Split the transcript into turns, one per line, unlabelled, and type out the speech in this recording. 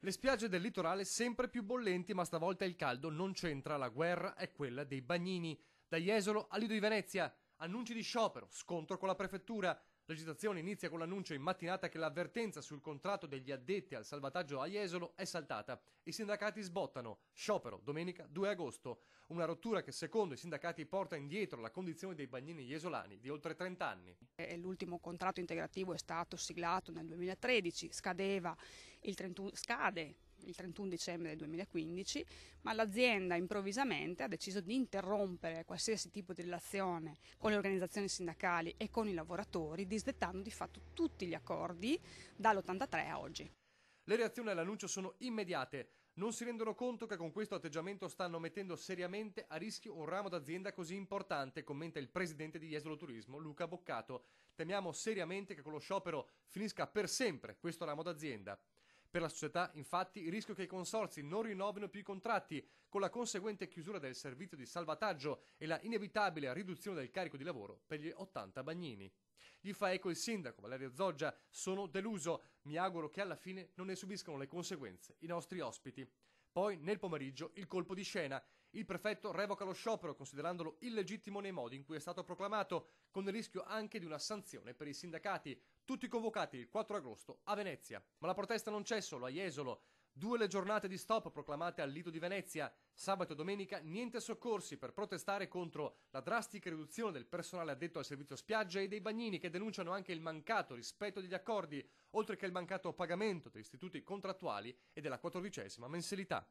Le spiagge del litorale sempre più bollenti, ma stavolta il caldo non c'entra, la guerra è quella dei bagnini. Da Jesolo a Lido di Venezia, annunci di sciopero, scontro con la prefettura. L'agitazione inizia con l'annuncio in mattinata che l'avvertenza sul contratto degli addetti al salvataggio a Jesolo è saltata. I sindacati sbottano. Sciopero domenica 2 agosto. Una rottura che secondo i sindacati porta indietro la condizione dei bagnini jesolani di oltre 30 anni.
L'ultimo contratto integrativo è stato siglato nel 2013, scade il 31 dicembre del 2015, ma l'azienda improvvisamente ha deciso di interrompere qualsiasi tipo di relazione con le organizzazioni sindacali e con i lavoratori, disdettando di fatto tutti gli accordi dall'83 a oggi.
Le reazioni all'annuncio sono immediate. Non si rendono conto che con questo atteggiamento stanno mettendo seriamente a rischio un ramo d'azienda così importante, commenta il presidente di Jesolo Turismo, Luca Boccato. Temiamo seriamente che con lo sciopero finisca per sempre questo ramo d'azienda. Per la società, infatti, il rischio che i consorzi non rinnovino più i contratti, con la conseguente chiusura del servizio di salvataggio e la inevitabile riduzione del carico di lavoro per gli 80 bagnini. Gli fa eco il sindaco Valerio Zoggia: sono deluso, mi auguro che alla fine non ne subiscano le conseguenze i nostri ospiti. Poi, nel pomeriggio, il colpo di scena. Il prefetto revoca lo sciopero considerandolo illegittimo nei modi in cui è stato proclamato, con il rischio anche di una sanzione per i sindacati, tutti convocati il 4 agosto a Venezia. Ma la protesta non c'è solo a Jesolo. 2 le giornate di stop proclamate al Lido di Venezia. Sabato e domenica niente soccorsi per protestare contro la drastica riduzione del personale addetto al servizio spiaggia e dei bagnini, che denunciano anche il mancato rispetto degli accordi, oltre che il mancato pagamento degli istituti contrattuali e della 14ª mensilità.